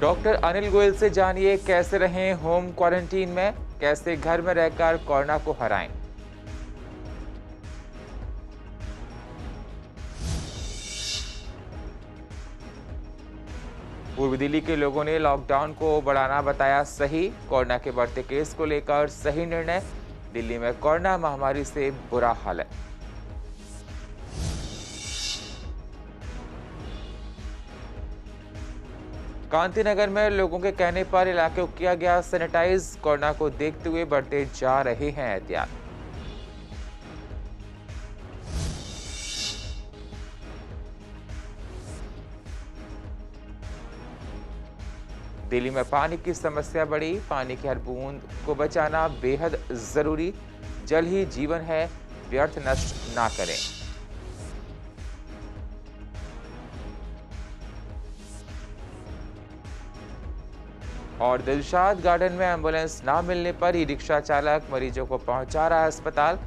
Doctor Anil Goyal से जानिए कैसे रहें होम क्वारंटीन में, कैसे घर में रहकर कोरोना को हराएं। पूर्व दिल्ली के लोगों ने लॉकडाउन को बढ़ाना बताया सही। कोरोना के बढ़ते केस को लेकर सही निर्णय। दिल्ली में कोरोना महामारी से बुरा हाल है। कांतिनगर में लोगों के कहने पर इलाके को किया गया सैनिटाइज। कोरोना को देखते हुए बढ़ते जा रहे हैं एहतियात। दिल्ली में पानी की समस्या बढ़ी। पानी की हर बूंद को बचाना बेहद जरूरी। जल ही जीवन है, व्यर्थ नष्ट ना करें। और दिलशाद गार्डन में एम्बुलेंस ना मिलने पर ई रिक्शा चालक मरीजों को पहुंचा रहा है अस्पताल।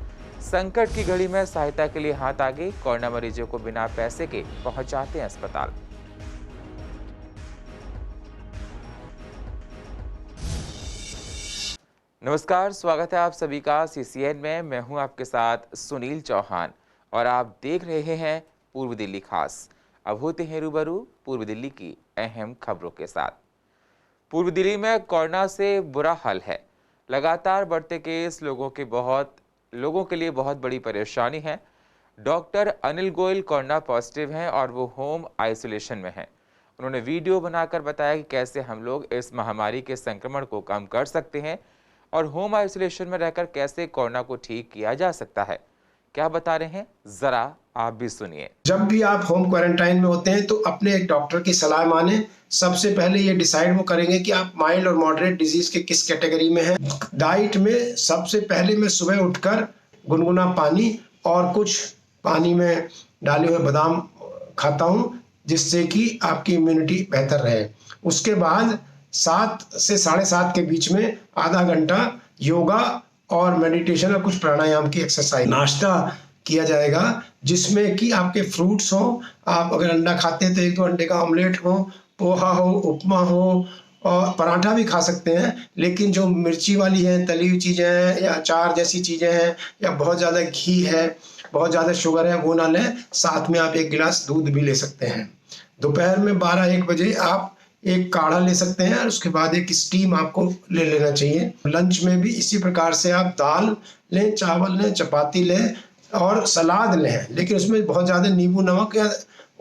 संकट की घड़ी में सहायता के लिए हाथ आगे। कोरोना मरीजों को बिना पैसे के पहुंचाते हैं अस्पताल। नमस्कार, स्वागत है आप सभी का सीसीएन में। मैं हूं आपके साथ सुनील चौहान और आप देख रहे हैं पूर्व दिल्ली खास। अब होते हैं रूबरू पूर्व दिल्ली की अहम खबरों के साथ। पूर्व दिल्ली में कोरोना से बुरा हाल है। लगातार बढ़ते केस लोगों के लिए बहुत बड़ी परेशानी है। Doctor Anil Goyal corona positive हैं और वो होम आइसोलेशन में हैं। उन्होंने वीडियो बनाकर बताया कि कैसे हम लोग इस महामारी के संक्रमण को कम कर सकते हैं और होम आइसोलेशन में रहकर कैसे कोरोना को ठीक किया जा सकता है। क्या बता रहे हैं, जरा आप भी सुनिए। जब भी आप होम क्वारंटाइन में होते हैं तो अपने एक डॉक्टर की सलाह माने। सबसे पहले ये डिसाइड वो करेंगे कि आप माइल्ड और मॉडरेट डिजीज के किस कैटेगरी में हैं। डाइट में सबसे पहले मैं सुबह उठकर गुनगुना पानी और कुछ पानी में डाले हुए बादाम खाता हूँ, जिससे कि आपकी इम्यूनिटी बेहतर रहे। उसके बाद 7 से 7:30 के बीच में आधा घंटा योगा और मेडिटेशन और कुछ प्राणायाम की एक्सरसाइज। नाश्ता किया जाएगा जिसमें कि आपके फ्रूट्स हो। आप अगर अंडा खाते हैं तो 1-2 अंडे का ऑमलेट हो, पोहा हो, उपमा हो और पराठा भी खा सकते हैं। लेकिन जो मिर्ची वाली है, तली हुई चीज़ें हैं या अचार जैसी चीज़ें हैं या बहुत ज़्यादा घी है, बहुत ज़्यादा शुगर है, वो ना लें। साथ में आप 1 गिलास दूध भी ले सकते हैं। दोपहर में 12-1 बजे आप एक काढ़ा ले सकते हैं और उसके बाद एक स्टीम आपको ले लेना चाहिए। लंच में भी इसी प्रकार से आप दाल लें, चावल लें, चपाती लें और सलाद लें, लेकिन उसमें बहुत ज़्यादा नींबू नमक या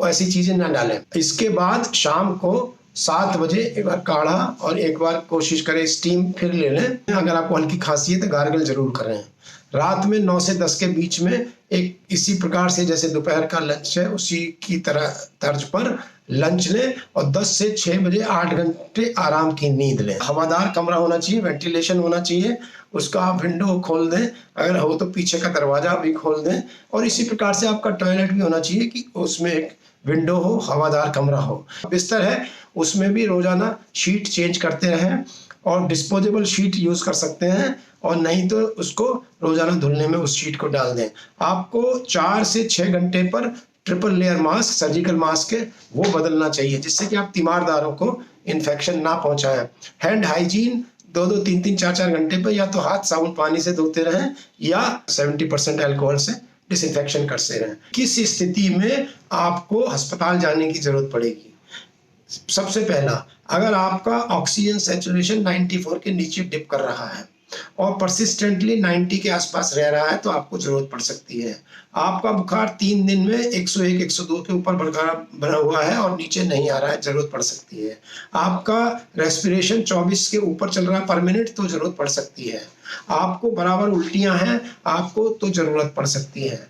ऐसी चीज़ें ना डालें। इसके बाद शाम को 7 बजे एक बार काढ़ा और एक बार कोशिश करें स्टीम फिर ले लें। अगर आपको हल्की खांसी है तो गार्गल जरूर करें। रात में 9 से 10 के बीच में एक इसी प्रकार से जैसे दोपहर का लंच है उसी की तरह तर्ज पर लंच लें और 10 से 6 बजे 8 घंटे आराम की नींद लें। हवादार कमरा होना चाहिए, वेंटिलेशन होना चाहिए। उसका आप विंडो खोल दें, अगर हो तो पीछे का दरवाजा भी खोल दें। और इसी प्रकार से आपका टॉयलेट भी होना चाहिए कि उसमें एक विंडो हो, हवादार कमरा हो। बिस्तर है उसमें भी रोजाना शीट चेंज करते रहें और डिस्पोजेबल शीट यूज कर सकते हैं, और नहीं तो उसको रोजाना धुलने में उस शीट को डाल दें। आपको 4 से 6 घंटे पर triple layer mask, surgical mask है, वो बदलना चाहिए जिससे कि आप तीमारदारों को इन्फेक्शन ना पहुंचाएं। हैंड हाइजीन 2-2, 3-3, 4-4 घंटे पर या तो हाथ साबुन पानी से धोते रहें या 70% अल्कोहल से डिसइंफेक्शन करते रहें। किस स्थिति में आपको अस्पताल जाने की जरूरत पड़ेगी? सबसे पहला, अगर आपका ऑक्सीजन सैचुरेशन 94 के नीचे डिप कर रहा है और परसिस्टेंटली 90 के आसपास रह रहा है तो आपको जरूरत पड़ सकती है। आपका बुखार 3 दिन में 101, 102 के ऊपर बना हुआ है और नीचे नहीं आ रहा है, जरूरत पड़ सकती है। आपका रेस्पिरेशन 24 के ऊपर चल रहा है पर मिनट तो जरूरत पड़ सकती है। आपको बराबर उल्टियां हैं आपको तो जरूरत पड़ सकती है।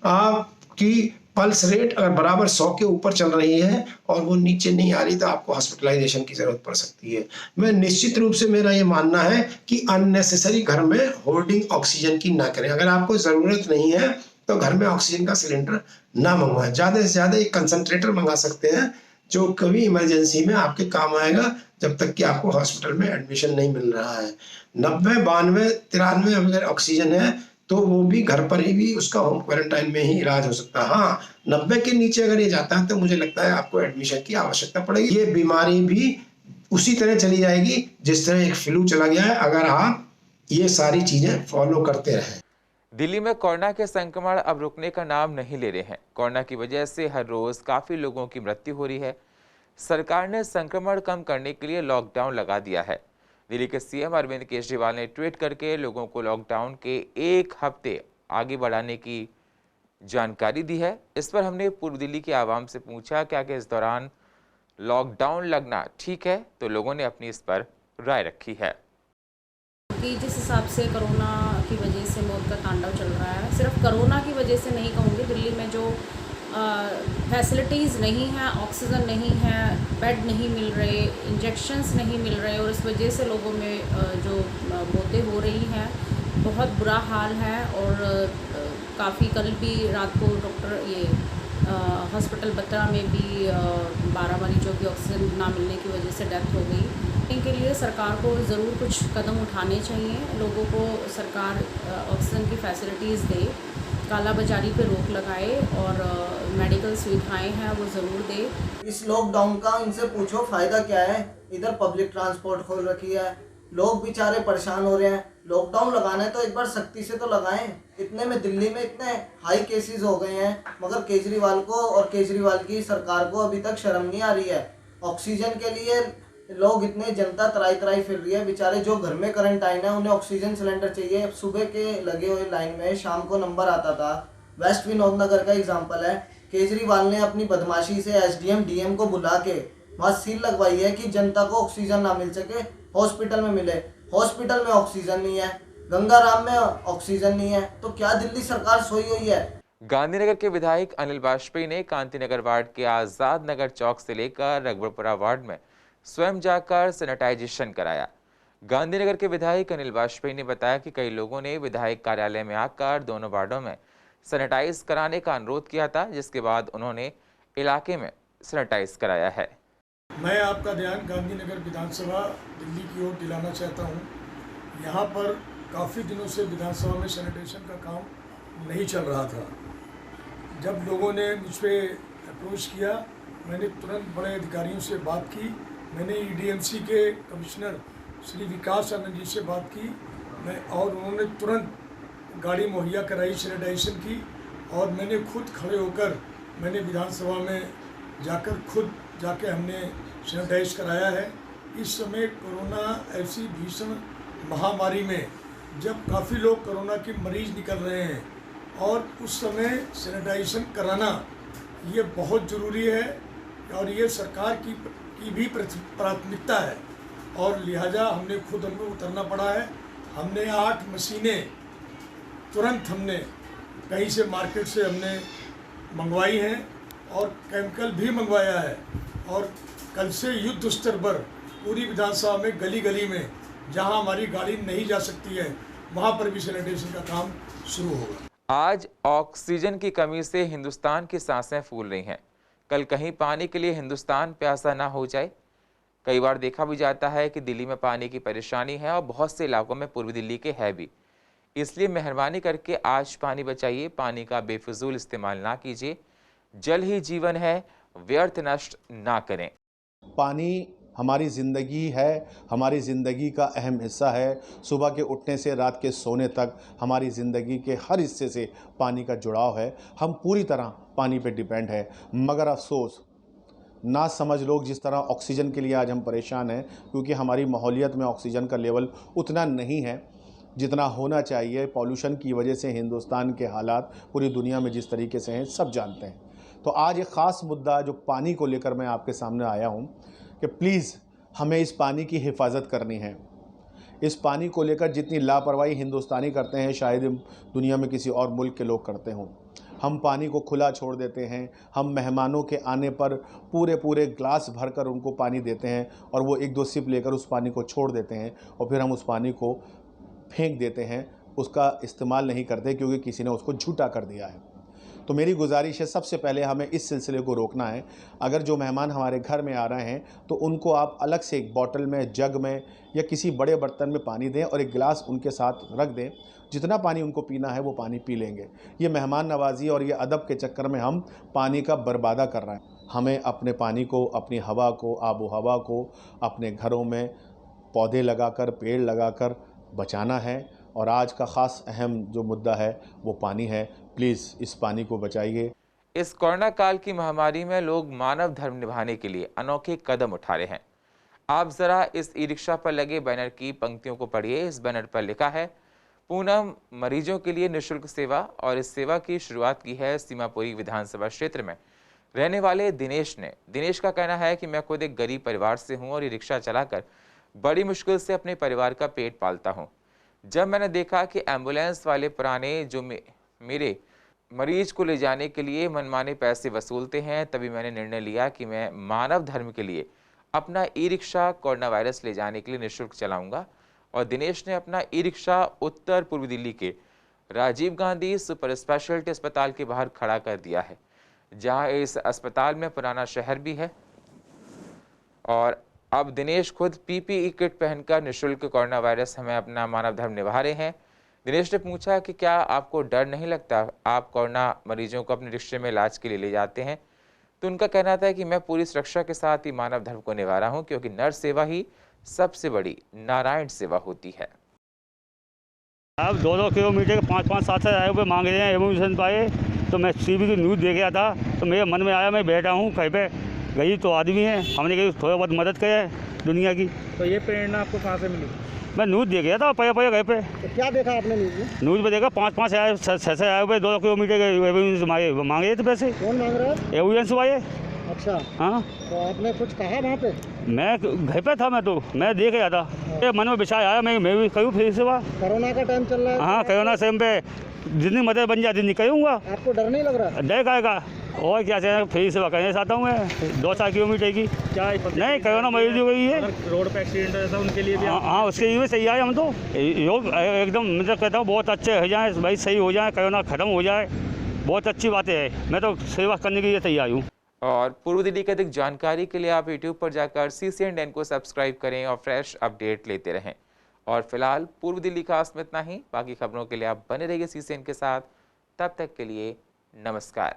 आपकी पल्स रेट अगर बराबर 100 के ऊपर चल रही है और वो नीचे नहीं आ रही तो आपको हॉस्पिटलाइजेशन की जरूरत पड़ सकती है। मैं निश्चित रूप से मेरा ये मानना है कि अननेसेसरी घर में होर्डिंग ऑक्सीजन की ना करें। अगर आपको जरूरत नहीं है तो घर में ऑक्सीजन का सिलेंडर ना मंगवाएं। ज्यादा से ज्यादा एक कंसंट्रेटर मंगा सकते हैं जो कभी इमरजेंसी में आपके काम आएगा जब तक कि आपको हॉस्पिटल में एडमिशन नहीं मिल रहा है। 90, 92, 93 अगर ऑक्सीजन है तो वो भी घर पर ही भी उसका होम क्वारंटाइन में ही इलाज हो सकता है। हाँ, 90 के नीचे अगर ये जाता है तो मुझे लगता है आपको एडमिशन की आवश्यकता पड़ेगी। ये बीमारी भी उसी तरह चली जाएगी जिस तरह एक फ्लू चला गया है, अगर आप ये सारी चीजें फॉलो करते रहें। दिल्ली में कोरोना के संक्रमण अब रुकने का नाम नहीं ले रहे हैं। कोरोना की वजह से हर रोज काफी लोगों की मृत्यु हो रही है। सरकार ने संक्रमण कम करने के लिए लॉकडाउन लगा दिया है। दिल्ली के सीएम अरविंद केजरीवाल ने ट्वीट करके लोगों को लॉकडाउन के एक हफ्ते आगे बढ़ाने की जानकारी दी है। इस पर हमने पूर्व दिल्ली की आवाम से पूछा क्या कि इस दौरान लॉकडाउन लगना ठीक है, तो लोगों ने अपनी इस पर राय रखी है। कि जिस हिसाब से कोरोना की वजह से मौत का तांडव चल रहा है, सिर्फ कोरोना की वजह से नहीं कहूँगी, दिल्ली में जो फैसिलिटीज़ नहीं हैं, ऑक्सीजन नहीं है, बेड नहीं मिल रहे, इंजेक्शन्स नहीं मिल रहे, और इस वजह से लोगों में जो मौतें हो रही हैं, बहुत बुरा हाल है। और काफ़ी कल भी रात को डॉक्टर हॉस्पिटल बत्रा में भी 12 मरीजों की ऑक्सीजन ना मिलने की वजह से डेथ हो गई। इनके लिए सरकार को ज़रूर कुछ कदम उठाने चाहिए। लोगों को सरकार ऑक्सीजन की फैसिलिटीज़ दे, कालाबाजारी पे रोक लगाए, और मेडिकल सुविधाएं हैं वो ज़रूर दे। इस लॉकडाउन का इनसे पूछो फ़ायदा क्या है। इधर पब्लिक ट्रांसपोर्ट खोल रखी है, लोग बेचारे परेशान हो रहे हैं। लॉकडाउन लगाना है तो एक बार सख्ती से तो लगाएं। इतने में दिल्ली में इतने हाई केसेस हो गए हैं, मगर केजरीवाल को और केजरीवाल की सरकार को अभी तक शर्म नहीं आ रही है। ऑक्सीजन के लिए लोग इतने जनता तराई तराई फिर रही है। बेचारे जो घर में क्वारंटाइन है उन्हें ऑक्सीजन सिलेंडर चाहिए। सुबह के लगे हुए लाइन में शाम को नंबर आता था। वेस्ट विनोद नगर का एग्जाम्पल है। केजरीवाल ने अपनी बदमाशी से एसडीएम डीएम को बुला के वहाँ सील लगवाई है कि जनता को ऑक्सीजन ना मिल सके, हॉस्पिटल में मिले। हॉस्पिटल में ऑक्सीजन नहीं है, गंगाराम में ऑक्सीजन नहीं है, तो क्या दिल्ली सरकार सोई हुई है? गांधीनगर के विधायक अनिल वाजपेयी ने कांतिनगर वार्ड के आजाद नगर चौक से लेकर रघुवरपुरा वार्ड में स्वयं जाकर सैनिटाइजेशन कराया। गांधीनगर के विधायक अनिल वाजपेयी ने बताया कि कई लोगों ने विधायक कार्यालय में आकर दोनों वार्डों में सैनिटाइज कराने का अनुरोध किया था, जिसके बाद उन्होंने इलाके में सैनिटाइज कराया है। मैं आपका ध्यान गांधीनगर विधानसभा दिल्ली की ओर दिलाना चाहता हूं। यहां पर काफ़ी दिनों से विधानसभा में सैनिटेशन का काम नहीं चल रहा था। जब लोगों ने मुझ पर अप्रोच किया, मैंने तुरंत बड़े अधिकारियों से बात की। मैंने ईडीएमसी के कमिश्नर श्री विकास आनंद जी से बात की, और उन्होंने तुरंत गाड़ी मुहैया कराई सैनिटाइजेशन की। और मैंने खुद खड़े होकर मैंने विधानसभा में जाके हमने सैनिटाइज कराया है। इस समय कोरोना ऐसी भीषण महामारी में जब काफ़ी लोग कोरोना के मरीज निकल रहे हैं, और उस समय सैनिटाइजेशन कराना ये बहुत ज़रूरी है, और ये सरकार की भी प्राथमिकता है, और लिहाजा हमने खुद हमको उतरना पड़ा है। हमने 8 मशीनें तुरंत हमने कहीं से मार्केट से हमने मंगवाई हैं, और केमिकल भी मंगवाया है। और कल से युद्ध स्तर पर पूरी विधानसभा में गली गली में जहां हमारी गाड़ी नहीं जा सकती है, वहां पर भी सैनिटाइजेशन का काम शुरू होगा। आज ऑक्सीजन की कमी से हिंदुस्तान की सांसें फूल रही हैं। कल कहीं पानी के लिए हिंदुस्तान प्यासा ना हो जाए। कई बार देखा भी जाता है कि दिल्ली में पानी की परेशानी है, और बहुत से इलाकों में पूर्वी दिल्ली के है भी। इसलिए मेहरबानी करके आज पानी बचाइए, पानी का बेफिजूल इस्तेमाल ना कीजिए। जल ही जीवन है, व्यर्थ नष्ट ना करें। पानी हमारी ज़िंदगी है, हमारी ज़िंदगी का अहम हिस्सा है। सुबह के उठने से रात के सोने तक हमारी ज़िंदगी के हर हिस्से से पानी का जुड़ाव है। हम पूरी तरह पानी पे डिपेंड है। मगर अफसोस, ना समझ लोग जिस तरह ऑक्सीजन के लिए आज हम परेशान हैं, क्योंकि हमारी माहौलियत में ऑक्सीजन का लेवल उतना नहीं है जितना होना चाहिए। पॉल्यूशन की वजह से हिंदुस्तान के हालात पूरी दुनिया में जिस तरीके से हैं सब जानते हैं। तो आज एक ख़ास मुद्दा जो पानी को लेकर मैं आपके सामने आया हूं कि प्लीज़ हमें इस पानी की हिफाजत करनी है। इस पानी को लेकर जितनी लापरवाही हिंदुस्तानी करते हैं, शायद दुनिया में किसी और मुल्क के लोग करते हों। हम पानी को खुला छोड़ देते हैं। हम मेहमानों के आने पर पूरे ग्लास भरकर उनको पानी देते हैं, और वो 1-2 सिप लेकर उस पानी को छोड़ देते हैं, और फिर हम उस पानी को फेंक देते हैं। उसका इस्तेमाल नहीं करते क्योंकि किसी ने उसको झूठा कर दिया है। तो मेरी गुजारिश है, सबसे पहले हमें इस सिलसिले को रोकना है। अगर जो मेहमान हमारे घर में आ रहे हैं तो उनको आप अलग से एक बॉटल में, जग में या किसी बड़े बर्तन में पानी दें, और एक गिलास उनके साथ रख दें। जितना पानी उनको पीना है वो पानी पी लेंगे। ये मेहमान नवाजी और ये अदब के चक्कर में हम पानी का बर्बादा कर रहे हैं। हमें अपने पानी को, अपनी हवा को, आबो हवा को अपने घरों में पौधे लगाकर, पेड़ लगाकर बचाना है। और आज का ख़ास अहम जो मुद्दा है वो पानी है। प्लीज़ इस पानी को बचाइए। इस कोरोना काल की महामारी में लोग मानव धर्म निभाने के लिए अनोखे कदम उठा रहे हैं। आप जरा इस ई रिक्शा पर लगे बैनर की पंक्तियों को पढ़िए। इस बैनर पर लिखा है, पूनम मरीजों के लिए निःशुल्क सेवा। और इस सेवा की शुरुआत की है सीमापुरी विधानसभा क्षेत्र में रहने वाले दिनेश ने। दिनेश का कहना है कि मैं खुद एक गरीब परिवार से हूं और ये रिक्शा चलाकर बड़ी मुश्किल से अपने परिवार का पेट पालता हूं। जब मैंने देखा कि एम्बुलेंस वाले पुराने जो मेरे मरीज को ले जाने के लिए मनमाने पैसे वसूलते हैं, तभी मैंने निर्णय लिया कि मैं मानव धर्म के लिए अपना ई रिक्शा कोरोना वायरस ले जाने के लिए निःशुल्क चलाऊंगा। और दिनेश ने अपना ई रिक्शा उत्तर पूर्व दिल्ली के राजीव गांधी सुपर स्पेशलिटी अस्पताल के बाहर खड़ा कर दिया है, जहां इस अस्पताल में पुराना शहर भी है। और अब दिनेश खुद पीपीई किट पहनकर निःशुल्क कोरोना वायरस हमें अपना मानव धर्म निभा रहे हैं। दिनेश ने पूछा कि क्या आपको डर नहीं लगता, आप कोरोना मरीजों को अपने रिक्शे में इलाज के लिए ले जाते हैं? तो उनका कहना था कि मैं पूरी सुरक्षा के साथ ही मानव धर्म को निभा रहा हूं, क्योंकि नर सेवा ही सबसे बड़ी नारायण सेवा होती है। अब 2-2 किलोमीटर के 5-5 7 आए हुए मांग रहे हैं एम्बुलेंस पाए। तो मैं टीवी की न्यूज़ देख रहा था, तो मेरे मन में आया मैं बैठा हूँ कहीं पे, गरीब तो आदमी है, हमने कहीं थोड़ा बहुत मदद करे दुनिया की। तो ये प्रेरणा आपको कहाँ से मिली? मैं न्यूज़ देख रहा था पया घर पे। तो क्या देखा आपने न्यूज़ में? न्यूज़ में देखा 5-5 आए 6 आए हुए 2 किलोमीटर के एम्बुलेंस मांग रहे थे पैसे। कौन मांग रहा है? एम्बुलेंस वाले। अच्छा, हाँ, तो आपने कुछ कहा वहाँ पे? मैं घर पे था, मैं देख रहा था। ये मन में विचार आया मैं भी करूँ फिर सेवा। कोरोना का टाइम चल रहा है। हाँ, कोरोना टाइम पे जितनी मदद बन जाती नहीं करूँगा। आपको डर नहीं लग रहा? डर का और क्या चाहिए, फ्री सेवा करने चाहता हूँ मैं 2-4 किलोमीटर की। क्या नहीं, कोरोना मरीज हो गई है, रोड पे एक्सीडेंट रहता उनके लिए भी? हाँ उसके लिए सही आए हम तो योग एकदम, मैं कहता हूँ बहुत अच्छे हो जाए भाई, सही हो जाए, कोरोना खत्म हो जाए, बहुत अच्छी बातें है। मैं तो सेवा करने के लिए तैयार हूँ। और पूर्व दिल्ली की अधिक जानकारी के लिए आप यूट्यूब पर जाकर CCNN को सब्सक्राइब करें और फ्रेश अपडेट लेते रहें। और फिलहाल पूर्व दिल्ली खास में इतना ही। बाकी खबरों के लिए आप बने रहिए CCN के साथ। तब तक के लिए नमस्कार।